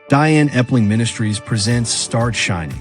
Diane Epling Ministries presents Start Shining.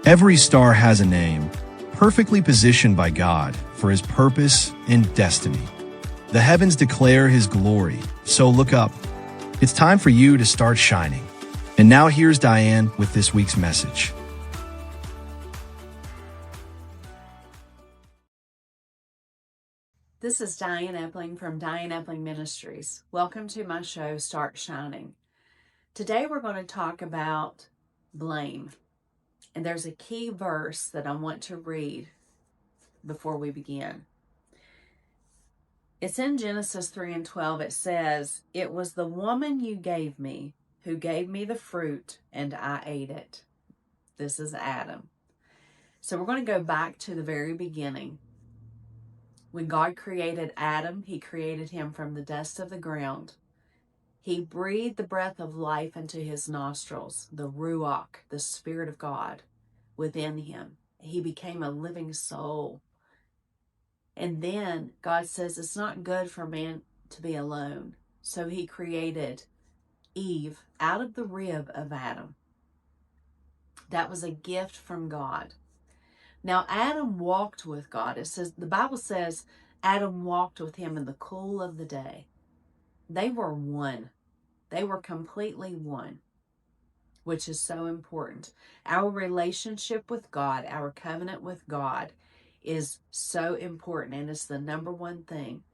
Every star has a name, perfectly positioned by God for His purpose and destiny. The heavens declare His glory, so look up. It's time for you to start shining. And now here's Diane with this week's message. This is Diane Epling from Diane Epling Ministries. Welcome to my show, Start Shining. Today we're going to talk about blame. And there's a key verse that I want to read before we begin. It's in Genesis 3:12. It says, "It was the woman you gave me who gave me the fruit, and I ate it." This is Adam. So we're going to go back to the very beginning. When God created Adam, He created him from the dust of the ground. He breathed the breath of life into his nostrils, the Ruach, the Spirit of God, within him. He became a living soul. And then God says it's not good for man to be alone. So He created Eve out of the rib of Adam. That was a gift from God. Now Adam walked with God. The Bible says Adam walked with Him in the cool of the day. They were one. They were completely one, which is so important. Our relationship with God, our covenant with God, is so important, and it's the number one thing,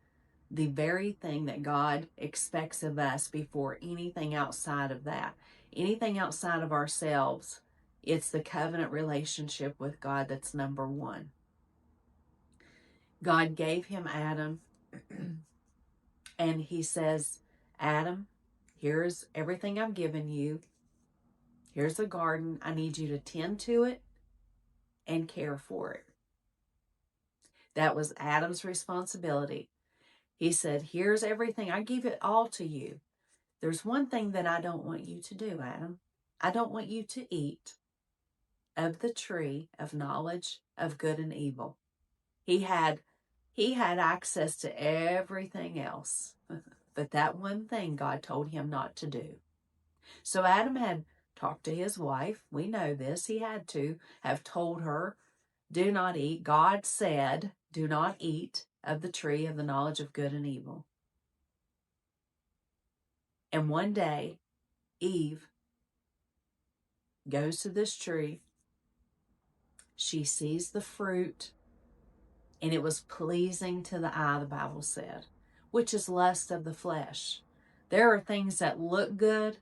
the very thing that God expects of us before anything outside of that. Anything outside of ourselves, it's the covenant relationship with God that's number one. God gave him Adam, and He says, "Adam, here's everything I've given you. Here's a garden. I need you to tend to it and care for it." That was Adam's responsibility. He said, "Here's everything. I give it all to you. There's one thing that I don't want you to do, Adam. I don't want you to eat of the tree of knowledge of good and evil." He had access to everything else, but that one thing God told him not to do. So Adam had talked to his wife. We know this. He had to have told her, "Do not eat." God said, "Do not eat of the tree of the knowledge of good and evil." And one day, Eve goes to this tree. She sees the fruit, and it was pleasing to the eye, the Bible said, which is lust of the flesh. There are things that look good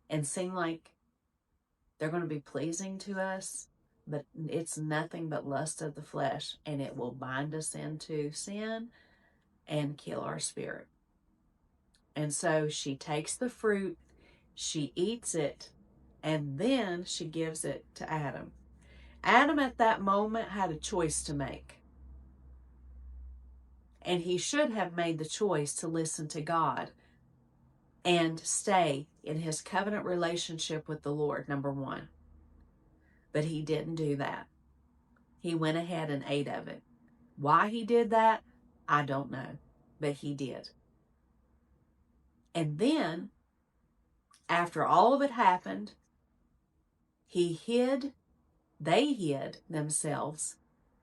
and seem like they're going to be pleasing to us, but it's nothing but lust of the flesh, and it will bind us into sin and kill our spirit. And so she takes the fruit, she eats it, and then she gives it to Adam. Adam at that moment had a choice to make. And he should have made the choice to listen to God and stay in his covenant relationship with the Lord, number one. But he didn't do that. He went ahead and ate of it. Why he did that, I don't know, but he did. And then, after all of it happened, they hid themselves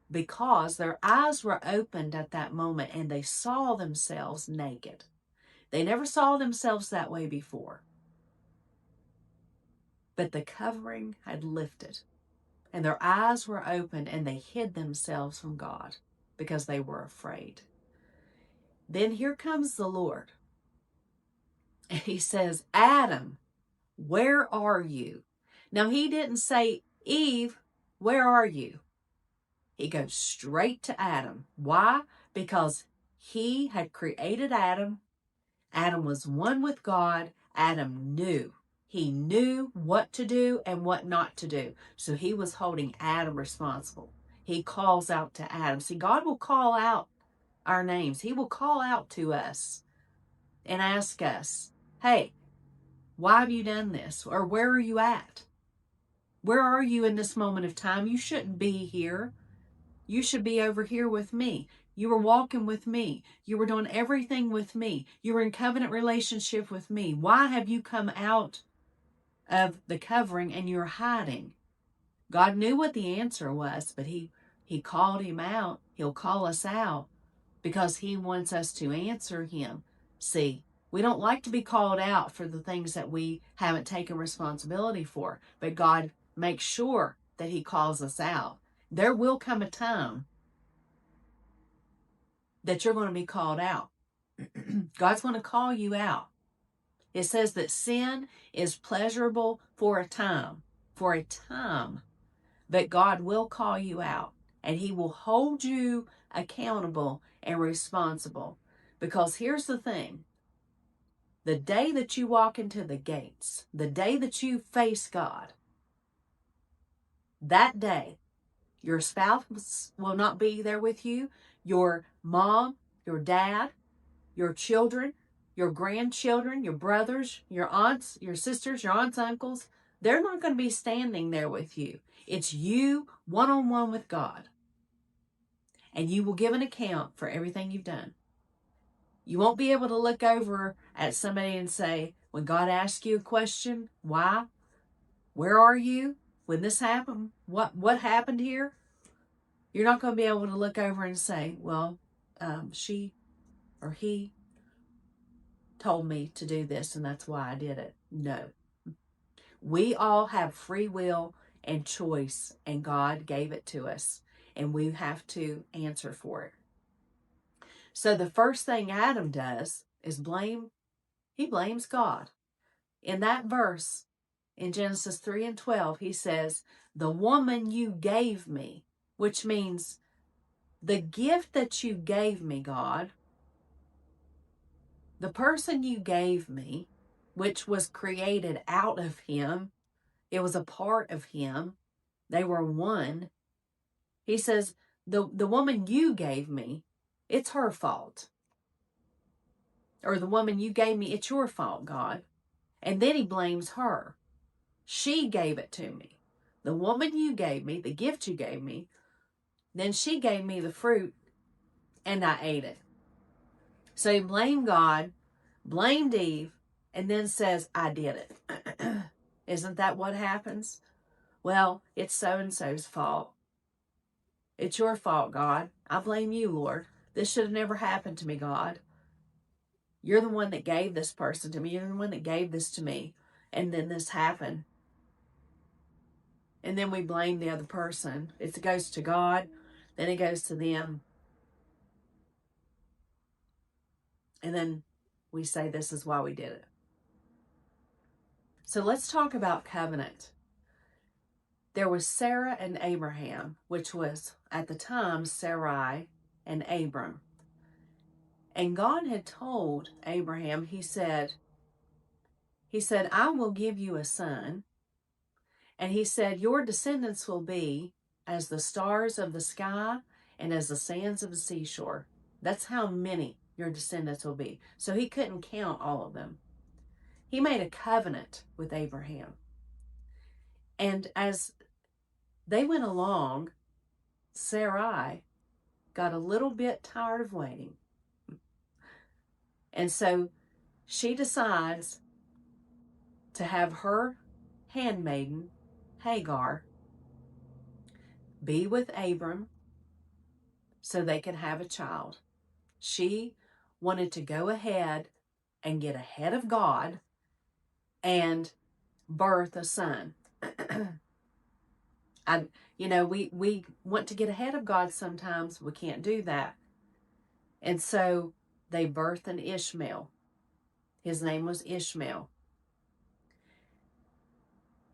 because their eyes were opened at that moment and they saw themselves naked. They never saw themselves that way before. But the covering had lifted, and their eyes were opened, and they hid themselves from God because they were afraid. Then here comes the Lord, and He says, "Adam, where are you?" Now, He didn't say, "Eve, where are you?" He goes straight to Adam. Why? Because He had created Adam. Adam was one with God. Adam knew. He knew what to do and what not to do. So He was holding Adam responsible. He calls out to Adam. See, God will call out our names. He will call out to us and ask us, "Hey, why have you done this?" Or, "Where are you at? Where are you in this moment of time? You shouldn't be here. You should be over here with me." You were walking with me. You were doing everything with me. You were in covenant relationship with me. Why have you come out of the covering and you're hiding? God knew what the answer was, but he called him out. He'll call us out because he wants us to answer him. See, we don't like to be called out for the things that we haven't taken responsibility for, but God makes sure that he calls us out. There will come a time that you're going to be called out. God's going to call you out. It says that sin is pleasurable for a time, but God will call you out and he will hold you accountable and responsible. Because here's the thing, the day that you walk into the gates, the day that you face God, that day, your spouse will not be there with you, your mom, your dad, your children, your grandchildren, your brothers, your aunts, your sisters, your aunts, uncles, they're not going to be standing there with you. It's you one-on-one with God. And you will give an account for everything you've done. You won't be able to look over at somebody and say, when God asks you a question, why? Where are you? When this happened? What happened here? You're not going to be able to look over and say, well, she or he told me to do this and that's why I did it. No. We all have free will and choice, and God gave it to us, and we have to answer for it. So the first thing Adam does is blame. He blames God. In that verse, in Genesis 3:12, he says, the woman you gave me, which means the gift that you gave me, God, the person you gave me, which was created out of him, it was a part of him, they were one. He says, the woman you gave me, it's her fault. Or the woman you gave me, it's your fault, God. And then he blames her. She gave it to me. The woman you gave me, the gift you gave me, then she gave me the fruit and I ate it. So he blamed God, blamed Eve, and then says, I did it. Isn't that what happens? Well, it's so-and-so's fault. It's your fault, God. I blame you, Lord. This should have never happened to me, God. You're the one that gave this person to me. You're the one that gave this to me. And then this happened. And then we blame the other person. It goes to God, then it goes to them. And then we say this is why we did it. So let's talk about covenant. There was Sarah and Abraham, which was at the time Sarai and Abram. And God had told Abraham, he said, I will give you a son. And he said, your descendants will be as the stars of the sky and as the sands of the seashore. That's how many your descendants will be. So he couldn't count all of them. He made a covenant with Abraham. And as they went along, Sarai got a little bit tired of waiting. And so she decides to have her handmaiden, Hagar, be with Abram so they could have a child. She wanted to go ahead and get ahead of God and birth a son. We want to get ahead of God sometimes. We can't do that. And so they birthed an Ishmael. His name was Ishmael.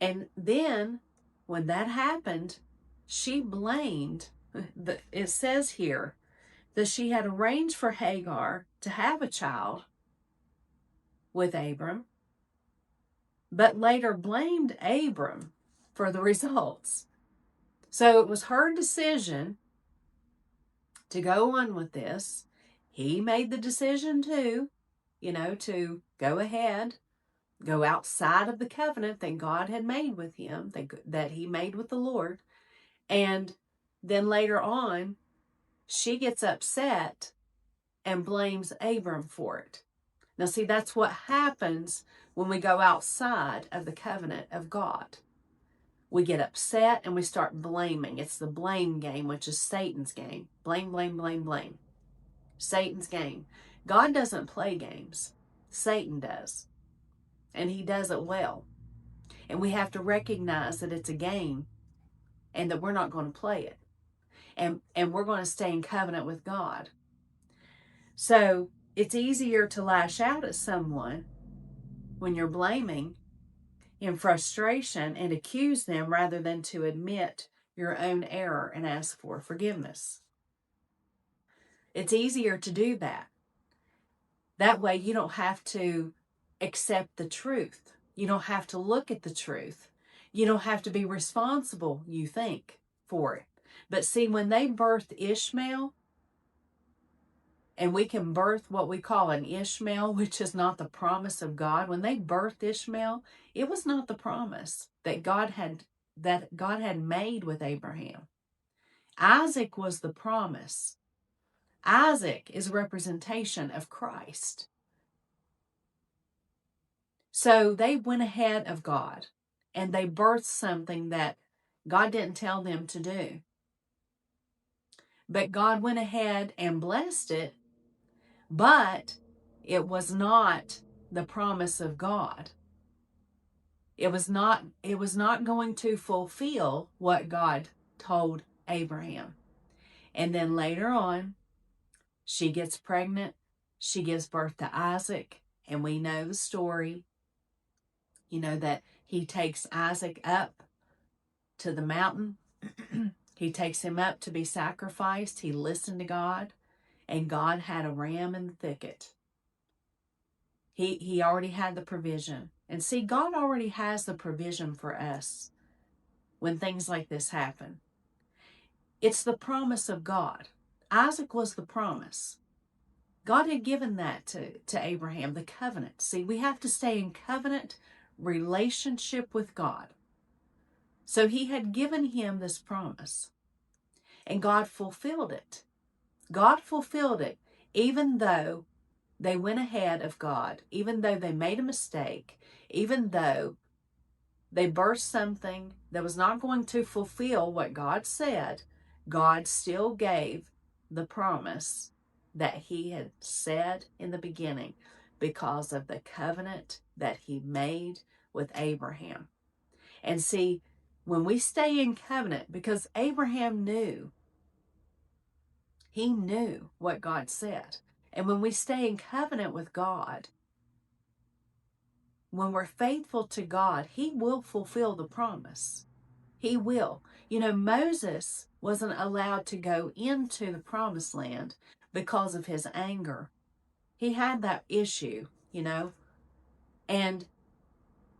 And then when that happened, she blamed, it says here, that she had arranged for Hagar to have a child with Abram, but later blamed Abram for the results. So it was her decision to go on with this. He made the decision too, to go ahead, go outside of the covenant that God had made with him, that he made with the Lord. And then later on, she gets upset and blames Abram for it. Now, see, that's what happens when we go outside of the covenant of God. We get upset and we start blaming. It's the blame game, which is Satan's game. Blame, blame, blame, blame. Satan's game. God doesn't play games. Satan does. And he does it well. And we have to recognize that it's a game and that we're not going to play it. And we're going to stay in covenant with God. So it's easier to lash out at someone when you're blaming in frustration and accuse them rather than to admit your own error and ask for forgiveness. It's easier to do that. That way you don't have to accept the truth. You don't have to look at the truth. You don't have to be responsible, you think, for it. But see, when they birthed Ishmael, and we can birth what we call an Ishmael, which is not the promise of God. When they birthed Ishmael, it was not the promise that God had made with Abraham. Isaac was the promise. Isaac is a representation of Christ. So they went ahead of God and they birthed something that God didn't tell them to do. But God went ahead and blessed it, but it was not the promise of God. It was not going to fulfill what God told Abraham. And then later on, she gets pregnant. She gives birth to Isaac. And we know the story, that he takes Isaac up to the mountain. He takes him up to be sacrificed. He listened to God. And God had a ram in the thicket. He already had the provision. And see, God already has the provision for us when things like this happen. It's the promise of God. Isaac was the promise. God had given that to Abraham, the covenant. See, we have to stay in covenant relationship with God. So he had given him this promise. And God fulfilled it. God fulfilled it, even though they went ahead of God, even though they made a mistake, even though they birthed something that was not going to fulfill what God said. God still gave the promise that he had said in the beginning because of the covenant that he made with Abraham. And see, when we stay in covenant, because Abraham knew, he knew what God said. And when we stay in covenant with God, when we're faithful to God, he will fulfill the promise. He will. Moses wasn't allowed to go into the promised land because of his anger. He had that issue, and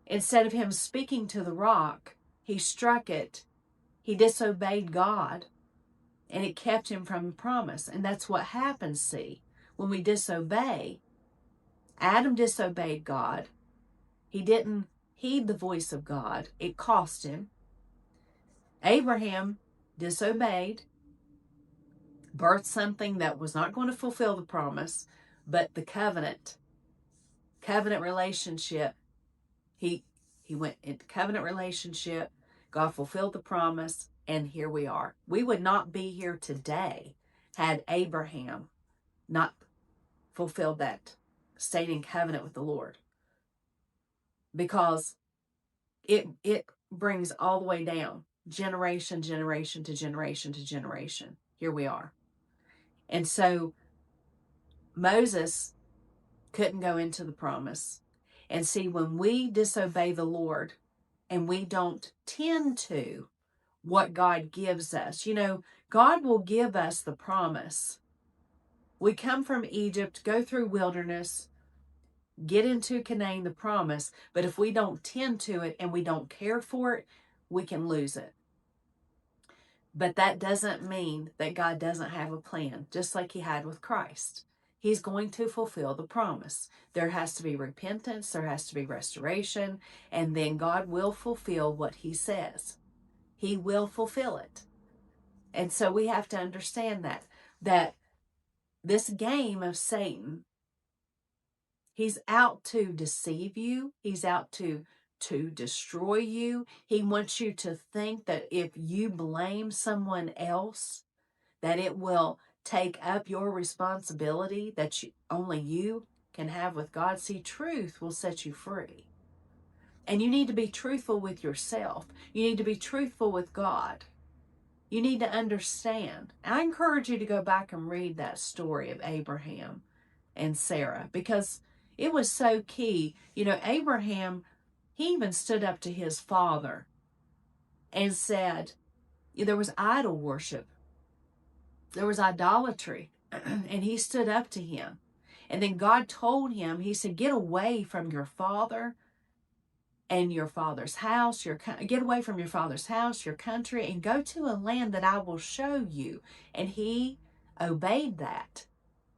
instead of him speaking to the rock, he struck it. He disobeyed God, and it kept him from the promise. And that's what happens, see, when we disobey. Adam disobeyed God. He didn't heed the voice of God. It cost him. Abraham disobeyed, birthed something that was not going to fulfill the promise, but the covenant relationship. He went into covenant relationship. God fulfilled the promise, and here we are. We would not be here today had Abraham not fulfilled that, stayed in covenant with the Lord. Because it brings all the way down, generation to generation to generation. Here we are. And so Moses couldn't go into the promise. And see, when we disobey the Lord and we don't tend to what God gives us, God will give us the promise. We come from Egypt, go through wilderness, get into Canaan, the promise, but if we don't tend to it and we don't care for it, we can lose it. But that doesn't mean that God doesn't have a plan, just like he had with Christ. He's going to fulfill the promise. There has to be repentance, there has to be restoration, and then God will fulfill what he says. He will fulfill it. And so we have to understand that. that this game of Satan, he's out to deceive you. He's out to destroy you. He wants you to think that if you blame someone else, that it will take up your responsibility that only you can have with God. See, truth will set you free. And you need to be truthful with yourself. You need to be truthful with God. You need to understand. I encourage you to go back and read that story of Abraham and Sarah, because it was so key. You know, Abraham, he even stood up to his father and said, there was idol worship. There was idolatry. And he stood up to him. And then God told him, he said, get away from your father and your father's house, get away from your father's house, your country, and go to a land that I will show you. And he obeyed that.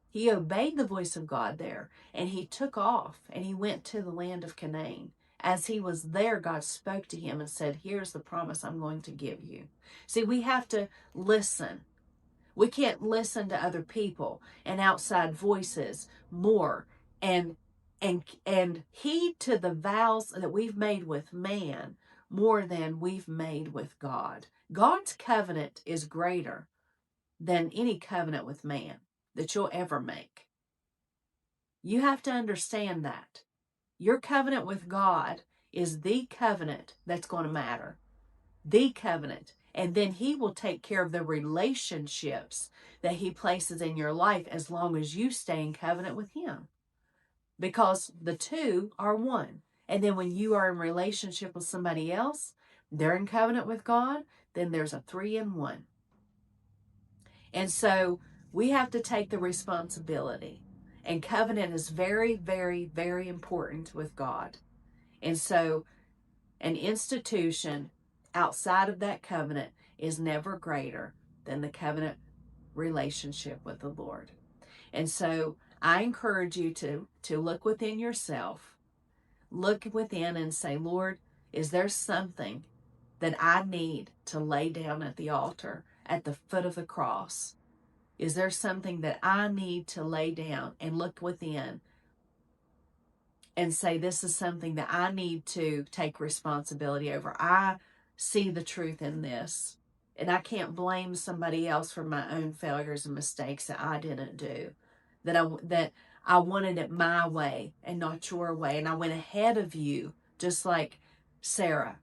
He obeyed the voice of God there, and he took off and he went to the land of Canaan. As he was there, God spoke to him and said, here's the promise I'm going to give you. See, we have to listen. We can't listen to other people and outside voices more and heed to the vows that we've made with man more than we've made with God. God's covenant is greater than any covenant with man that you'll ever make. You have to understand that. Your covenant with God is the covenant that's going to matter. The covenant. And then he will take care of the relationships that he places in your life as long as you stay in covenant with him. Because the two are one. And then when you are in relationship with somebody else, they're in covenant with God, then there's a 3-in-1. And so we have to take the responsibility. And covenant is very, very, very important with God. And so an institution outside of that covenant is never greater than the covenant relationship with the Lord. And so I encourage you to look within yourself, look within and say, Lord, is there something that I need to lay down at the altar, at the foot of the cross? Is there something that I need to lay down and look within and say, this is something that I need to take responsibility over? I see the truth in this, and I can't blame somebody else for my own failures and mistakes that I didn't do, that I wanted it my way and not your way, and I went ahead of you, just like Sarai.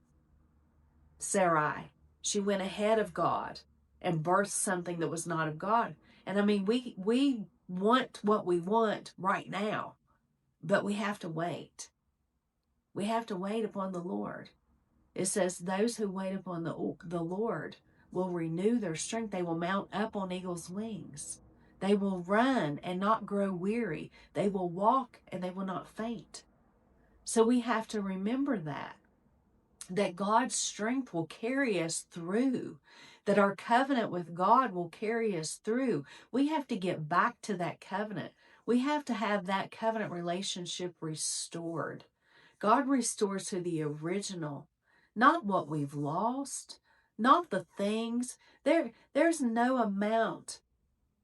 She went ahead of God and birthed something that was not of God. And I mean, we want what we want right now, but we have to wait. We have to wait upon the Lord. It says, those who wait upon the Lord will renew their strength. They will mount up on eagle's wings. They will run and not grow weary. They will walk and they will not faint. So we have to remember that God's strength will carry us through, that our covenant with God will carry us through. We have to get back to that covenant. We have to have that covenant relationship restored. God restores to the original, not what we've lost, not the things. There's no amount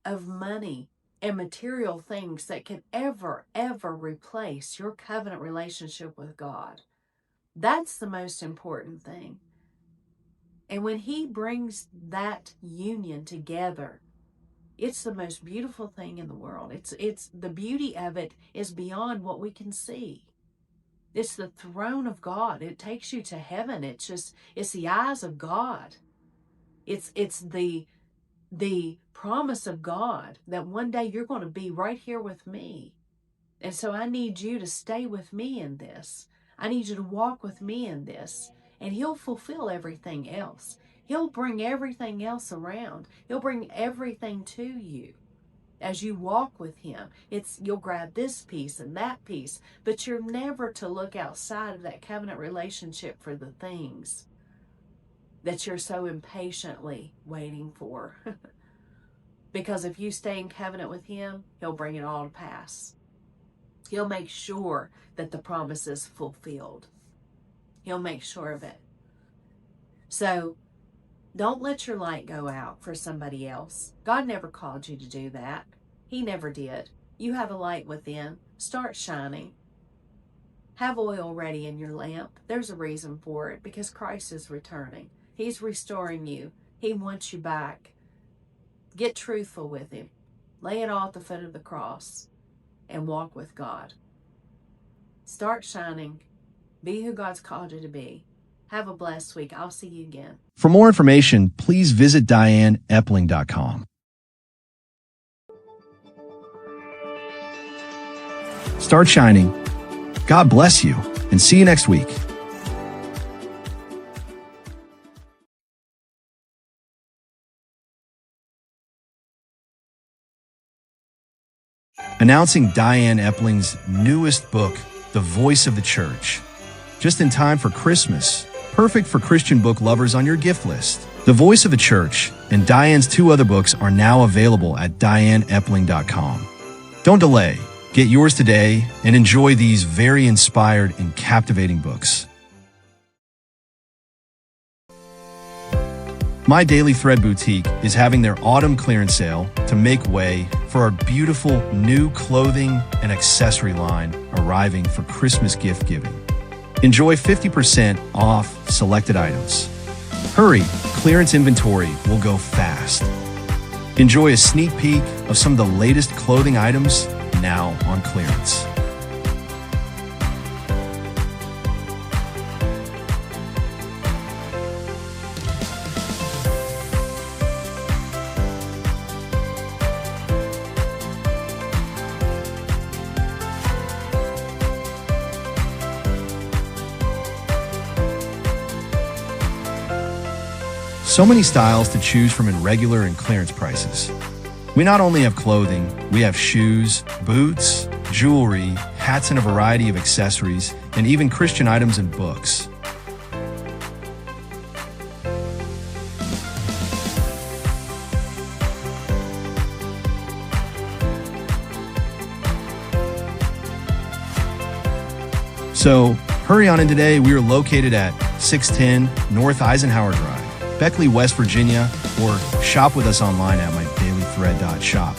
of money and material things that can ever replace your covenant relationship with God. That's the most important thing. And when he brings that union together, it's the most beautiful thing in the world. It's the beauty of it is beyond what we can see. It's the throne of God. It takes you to heaven. It's the eyes of God. It's the promise of God that one day you're going to be right here with me. And so I need you to stay with me in this. I need you to walk with me in this. And he'll fulfill everything else. He'll bring everything else around. He'll bring everything to you. As you walk with him, you'll grab this piece and that piece, but you're never to look outside of that covenant relationship for the things that you're so impatiently waiting for. Because if you stay in covenant with him, he'll bring it all to pass. He'll make sure that the promise is fulfilled. He'll make sure of it. So Don't let your light go out for somebody else. God never called you to do that. He never did. You have a light within. Start shining. Have oil ready in your lamp. There's a reason for it, because Christ is returning. He's restoring you. He wants you back. Get truthful with Him. Lay it all at the foot of the cross and walk with God. Start shining. Be who God's called you to be. Have a blessed week. I'll see you again. For more information, please visit DianeEpling.com. Start shining. God bless you, and see you next week. Announcing Diane Epling's newest book, The Voice of the Church. Just in time for Christmas, perfect for Christian book lovers on your gift list. The Voice of the Church and Diane's 2 other books are now available at DianeEpling.com. Don't delay. Get yours today and enjoy these very inspired and captivating books. My Daily Thread Boutique is having their autumn clearance sale to make way for our beautiful new clothing and accessory line arriving for Christmas gift giving. Enjoy 50% off selected items. Hurry, clearance inventory will go fast. Enjoy a sneak peek of some of the latest clothing items now on clearance. So many styles to choose from in regular and clearance prices. We not only have clothing, we have shoes, boots, jewelry, hats, and a variety of accessories, and even Christian items and books. So, hurry on in today. We are located at 610 North Eisenhower Drive, Beckley, West Virginia, or shop with us online at mydailythread.shop.